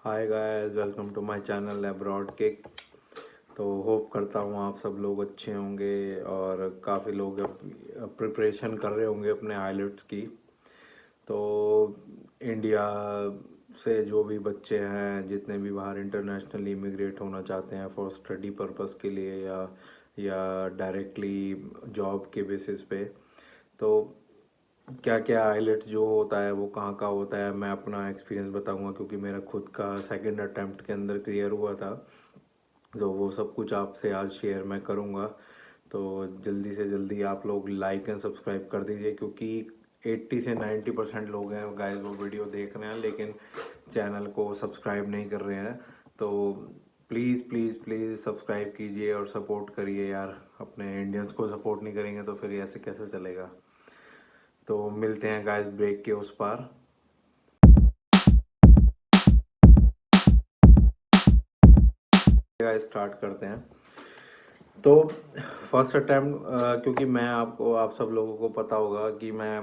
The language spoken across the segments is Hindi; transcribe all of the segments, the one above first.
Hi guys, welcome to my channel abroad kick. तो होप करता हूँ आप सब लोग अच्छे होंगे और काफ़ी लोग प्रिपरेशन कर रहे होंगे अपने आइलेट्स की। तो इंडिया से जो भी बच्चे हैं, जितने भी बाहर इंटरनेशनली इमिग्रेट होना चाहते हैं फॉर स्टडी पर्पस के लिए या डायरेक्टली जॉब के बेसिस पे, तो क्या क्या आइलेट्स जो होता है वो कहाँ का होता है, मैं अपना एक्सपीरियंस बताऊंगा क्योंकि मेरा खुद का सेकंड अटेम्प्ट के अंदर क्लियर हुआ था। तो वो सब कुछ आपसे आज शेयर मैं करूंगा। तो जल्दी से जल्दी आप लोग लाइक एंड सब्सक्राइब कर दीजिए क्योंकि 80 से 90% लोग हैं गाइस वो वीडियो देख रहे हैं लेकिन चैनल को सब्सक्राइब नहीं कर रहे हैं। तो प्लीज़ प्लीज़ प्लीज़ सब्सक्राइब कीजिए और सपोर्ट करिए यार। अपने इंडियंस को सपोर्ट नहीं करेंगे तो फिर ऐसे कैसे चलेगा। तो मिलते हैं गाइस ब्रेक के उस पार। गाइस स्टार्ट करते हैं। तो फर्स्ट अटैम्प्ट, क्योंकि मैं आप सब लोगों को पता होगा कि मैं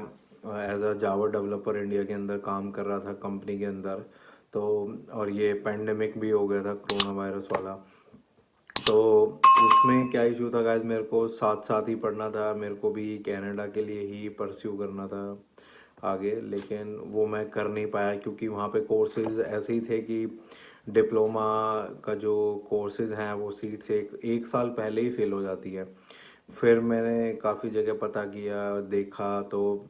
as a Java developer India के अंदर काम कर रहा था कंपनी के अंदर। तो और ये पेंडेमिक भी हो गया था, कोरोना वायरस वाला। तो उसमें क्या इशू था गाइस, मेरे को साथ साथ ही पढ़ना था, मेरे को भी कनाडा के लिए ही परस्यू करना था आगे, लेकिन वो मैं कर नहीं पाया क्योंकि वहाँ पे कोर्सेज ऐसे ही थे कि डिप्लोमा का जो कोर्सेज हैं वो सीट से एक साल पहले ही फेल हो जाती है। फिर मैंने काफ़ी जगह पता किया, देखा, तो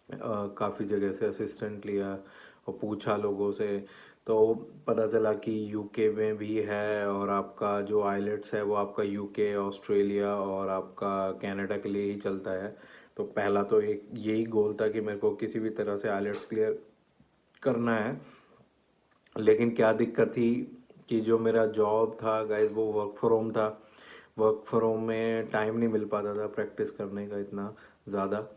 काफ़ी जगह से असिस्टेंट लिया और पूछा लोगों से। तो पता चला कि यूके में भी है और आपका जो आइलेट्स है वो आपका यूके, ऑस्ट्रेलिया और आपका कनाडा के लिए ही चलता है। तो पहला तो एक यही गोल था कि मेरे को किसी भी तरह से आइलेट्स क्लियर करना है। लेकिन क्या दिक्कत थी कि जो मेरा जॉब था गाइस वो वर्क फ्रॉम होम था। वर्क फ्रॉम होम में टाइम नहीं मिल पाता था प्रैक्टिस करने का इतना ज़्यादा।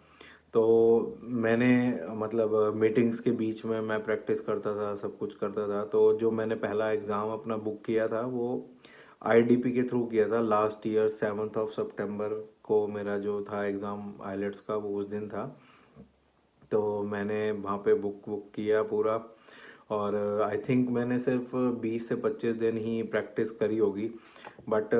तो मैंने मतलब मीटिंग्स के बीच में मैं प्रैक्टिस करता था, सब कुछ करता था। तो जो मैंने पहला एग्ज़ाम अपना बुक किया था वो आईडीपी के थ्रू किया था लास्ट ईयर 7 सितंबर को। मेरा जो था एग्ज़ाम आइलेट्स का वो उस दिन था। तो मैंने वहाँ पे बुक किया पूरा। और आई थिंक मैंने सिर्फ 20 से 25 दिन ही प्रैक्टिस करी होगी। बट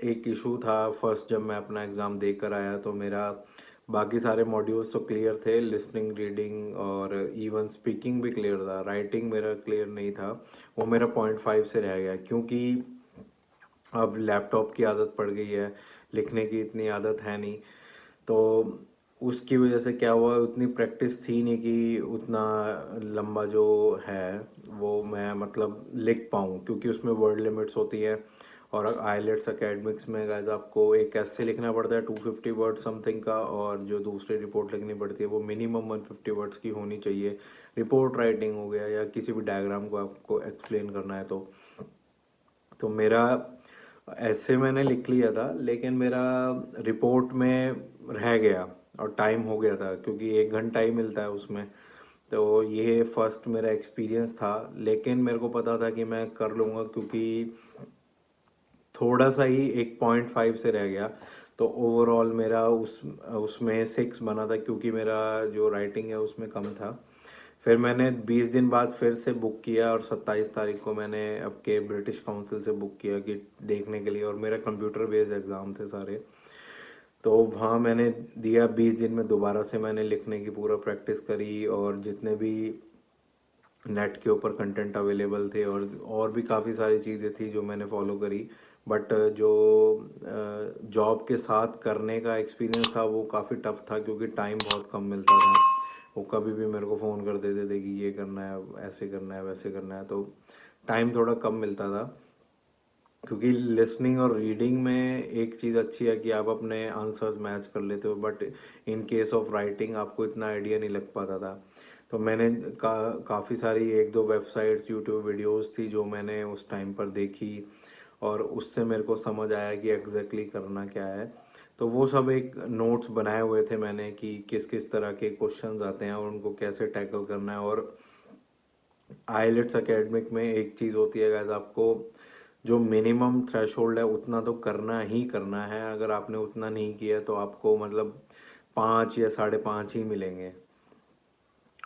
एक इशू था, फर्स्ट जब मैं अपना एग्ज़ाम दे कर आया तो मेरा बाकी सारे मॉड्यूल्स तो क्लियर थे, लिसनिंग, रीडिंग और इवन स्पीकिंग भी क्लियर था, राइटिंग मेरा क्लियर नहीं था। वो मेरा 0.5 से रह गया क्योंकि अब लैपटॉप की आदत पड़ गई है, लिखने की इतनी आदत है नहीं। तो उसकी वजह से क्या हुआ, उतनी प्रैक्टिस थी नहीं कि उतना लंबा जो है वो मैं मतलब लिख पाऊँ क्योंकि उसमें वर्ड लिमिट्स होती है। और आइलेट्स एकेडमिक्स में गाइस आपको एक ऐसे लिखना पड़ता है 250 वर्ड समथिंग का, और जो दूसरी रिपोर्ट लिखनी पड़ती है वो मिनिमम 150 वर्ड्स की होनी चाहिए। रिपोर्ट राइटिंग हो गया या किसी भी डायग्राम को आपको एक्सप्लेन करना है तो मेरा ऐसे मैंने लिख लिया था लेकिन मेरा रिपोर्ट में रह गया और टाइम हो गया था क्योंकि 1 घंटा ही मिलता है उसमें। तो ये फर्स्ट मेरा एक्सपीरियंस था, लेकिन मेरे को पता था कि मैं कर लूँगा क्योंकि थोड़ा सा ही एक 0.5 से रह गया। तो ओवरऑल मेरा उसमें 6 बना था क्योंकि मेरा जो राइटिंग है उसमें कम था। फिर मैंने 20 दिन बाद फिर से बुक किया और 27 तारीख को मैंने अब के ब्रिटिश काउंसिल से बुक किया कि देखने के लिए, और मेरा कंप्यूटर बेस्ड एग्ज़ाम थे सारे। तो वहाँ मैंने दिया, 20 दिन में दोबारा से मैंने लिखने की पूरा प्रैक्टिस करी और जितने भी नेट के ऊपर कंटेंट अवेलेबल थे और भी काफ़ी सारी चीज़ें थी जो मैंने फॉलो करी। बट जो जॉब के साथ करने का एक्सपीरियंस था वो काफ़ी टफ था क्योंकि टाइम बहुत कम मिलता था। वो कभी भी मेरे को फ़ोन कर देते थे कि ये करना है, ऐसे करना है, वैसे करना है। तो टाइम थोड़ा कम मिलता था क्योंकि लिसनिंग और रीडिंग में एक चीज़ अच्छी है कि आप अपने आंसर्स मैच कर लेते हो, but in case of writing आपको इतना आइडिया नहीं लग पाता था। तो मैंने काफ़ी सारी एक दो वेबसाइट्स, यूट्यूब वीडियोस थी जो मैंने उस टाइम पर देखी और उससे मेरे को समझ आया कि एग्जैक्टली करना क्या है। तो वो सब एक नोट्स बनाए हुए थे मैंने कि किस किस तरह के क्वेश्चंस आते हैं और उनको कैसे टैकल करना है। और आईलेट्स एकेडमिक में एक चीज़ होती है गाइस, आपको जो मिनिमम थ्रेशोल्ड है उतना तो करना ही करना है। अगर आपने उतना नहीं किया तो आपको मतलब 5 या 5.5 ही मिलेंगे।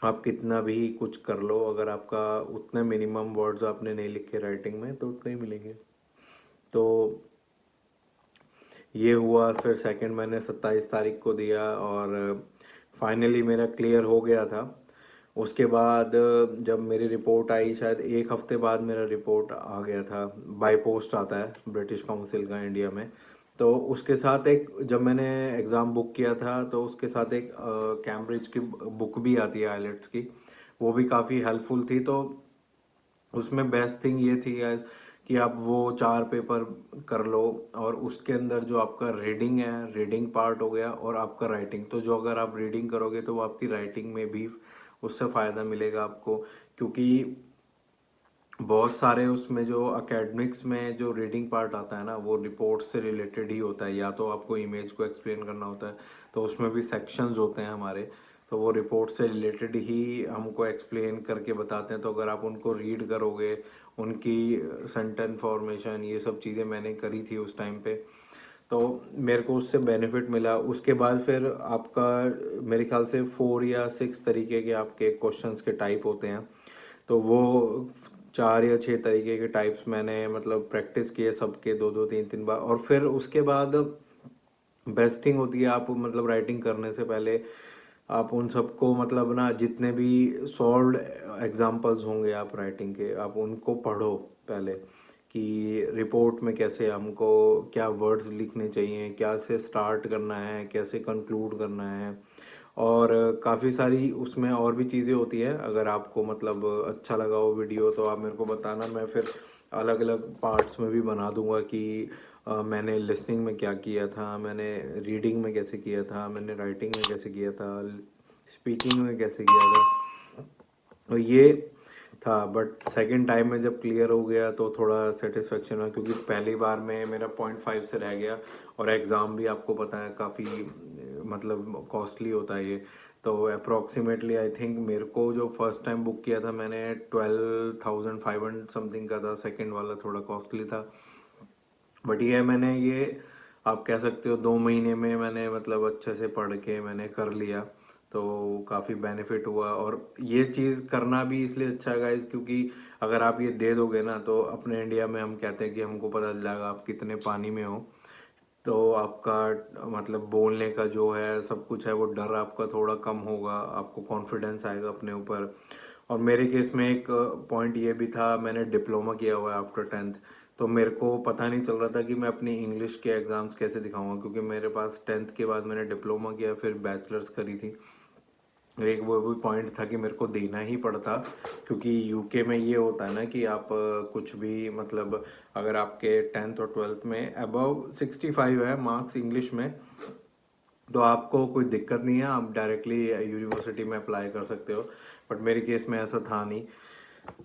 आप कितना भी कुछ कर लो, अगर आपका उतने मिनिमम वर्ड्स आपने नहीं लिखे राइटिंग में तो उतने ही मिलेंगे। तो ये हुआ। फिर सेकंड मैंने 27 तारीख को दिया और फाइनली मेरा क्लियर हो गया था। उसके बाद जब मेरी रिपोर्ट आई, शायद एक हफ्ते बाद मेरा रिपोर्ट आ गया था। बाय पोस्ट आता है ब्रिटिश काउंसिल का इंडिया में। तो उसके साथ एक, जब मैंने एग्ज़ाम बुक किया था तो उसके साथ एक कैम्ब्रिज की बुक भी आती है आइलेट्स की, वो भी काफ़ी हेल्पफुल थी। तो उसमें बेस्ट थिंग ये थी guys कि आप वो 4 पेपर कर लो और उसके अंदर जो आपका रीडिंग है, रीडिंग पार्ट हो गया और आपका राइटिंग, तो जो अगर आप रीडिंग करोगे तो वो आपकी राइटिंग में भी उससे फ़ायदा मिलेगा आपको। क्योंकि बहुत सारे उसमें जो एकेडमिक्स में जो रीडिंग पार्ट आता है ना, वो रिपोर्ट से रिलेटेड ही होता है, या तो आपको इमेज को एक्सप्लेन करना होता है, तो उसमें भी सेक्शंस होते हैं हमारे, तो वो रिपोर्ट से रिलेटेड ही हमको एक्सप्लेन करके बताते हैं। तो अगर आप उनको रीड करोगे, उनकी सेंटेंस फॉर्मेशन, ये सब चीज़ें मैंने करी थी उस टाइम पे, तो मेरे को उससे बेनिफिट मिला। उसके बाद फिर आपका मेरे ख्याल से 4 या 6 तरीके के आपके क्वेश्चंस के टाइप होते हैं, तो वो 4 या 6 तरीके के टाइप्स मैंने मतलब प्रैक्टिस किए सबके, 2-2 3-3 बार। और फिर उसके बाद बेस्ट थिंग होती है, आप मतलब राइटिंग करने से पहले आप उन सबको मतलब ना, जितने भी सॉल्व्ड एग्जांपल्स होंगे आप राइटिंग के, आप उनको पढ़ो पहले, कि रिपोर्ट में कैसे हमको क्या वर्ड्स लिखने चाहिए, क्या से स्टार्ट करना है, कैसे कंक्लूड करना है। और काफ़ी सारी उसमें और भी चीज़ें होती है। अगर आपको मतलब अच्छा लगा वो वीडियो तो आप मेरे को बताना, मैं फिर अलग अलग पार्ट्स में भी बना दूंगा कि मैंने लिसनिंग में क्या किया था, मैंने रीडिंग में कैसे किया था, मैंने राइटिंग में कैसे किया था, स्पीकिंग में कैसे किया था। तो ये था। बट सेकंड टाइम में जब क्लियर हो गया तो थोड़ा सेटिस्फेक्शन हुआ, क्योंकि पहली बार में मेरा 0.5 से रह गया। और एग्ज़ाम भी आपको पता है काफ़ी मतलब कॉस्टली होता है ये। तो अप्रॉक्सीमेटली आई थिंक मेरे को जो फर्स्ट टाइम बुक किया था मैंने 12,500 समथिंग का था, सेकंड वाला थोड़ा कॉस्टली था। बट ये मैंने ये आप कह सकते हो 2 महीने में मैंने मतलब अच्छे से पढ़ के मैंने कर लिया, तो काफ़ी बेनिफिट हुआ। और ये चीज़ करना भी इसलिए अच्छा है गाइस, क्योंकि अगर आप ये दे दोगे ना, तो अपने इंडिया में हम कहते हैं कि हमको पता चल जाएगा आप कितने पानी में हो, तो आपका मतलब बोलने का जो है सब कुछ है, वो डर आपका थोड़ा कम होगा, आपको कॉन्फिडेंस आएगा अपने ऊपर। और मेरे केस में एक पॉइंट ये भी था, मैंने डिप्लोमा किया हुआ है आफ्टर 10th, तो मेरे को पता नहीं चल रहा था कि मैं अपनी इंग्लिश के एग्ज़ाम्स कैसे दिखाऊंगा, क्योंकि मेरे पास 10th के बाद मैंने डिप्लोमा किया, फिर बैचलर्स करी थी। एक वो भी पॉइंट था कि मेरे को देना ही पड़ता, क्योंकि यूके में ये होता है ना कि आप कुछ भी मतलब अगर आपके 10th और 12th में अबव 65 है मार्क्स इंग्लिश में, तो आपको कोई दिक्कत नहीं है, आप डायरेक्टली यूनिवर्सिटी में अप्लाई कर सकते हो। बट मेरे केस में ऐसा था नहीं।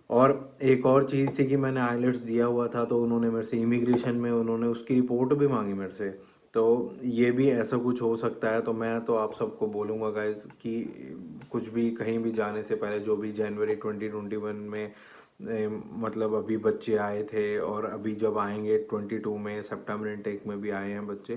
और एक और चीज़ थी कि मैंने आइलेट्स दिया हुआ था, तो उन्होंने मेरे से इमिग्रेशन में उन्होंने उसकी रिपोर्ट भी मांगी मेरे से। तो ये भी ऐसा कुछ हो सकता है। तो मैं तो आप सबको बोलूँगा गाइज कि कुछ भी कहीं भी जाने से पहले, जो भी जनवरी 2021 में मतलब अभी बच्चे आए थे और अभी जब आएंगे 22 में सितंबर इनटेक में भी आए हैं बच्चे,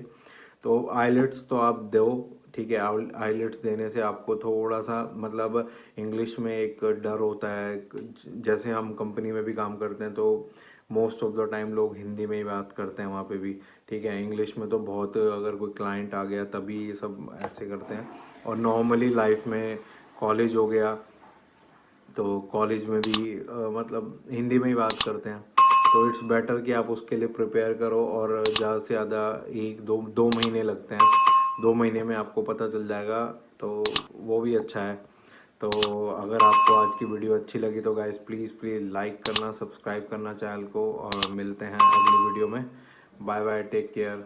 तो आइलेट्स तो आप दो, ठीक है। आइलेट्स देने से आपको थोड़ा सा मतलब इंग्लिश में एक डर होता है, जैसे हम कंपनी में भी काम करते हैं तो मोस्ट ऑफ द टाइम लोग हिंदी में ही बात करते हैं वहाँ पे भी, ठीक है। इंग्लिश में तो बहुत, अगर कोई क्लाइंट आ गया तभी ये सब ऐसे करते हैं। और नॉर्मली लाइफ में कॉलेज हो गया, तो कॉलेज में भी मतलब हिंदी में ही बात करते हैं। तो इट्स बेटर कि आप उसके लिए प्रिपेयर करो। और ज़्यादा से ज़्यादा 1-2 महीने लगते हैं, 2 महीने में आपको पता चल जाएगा, तो वो भी अच्छा है। तो अगर आपको आज की वीडियो अच्छी लगी तो गाइस प्लीज़ प्लीज़ लाइक करना, सब्सक्राइब करना चैनल को, और मिलते हैं अगली वीडियो में। Bye bye, take care.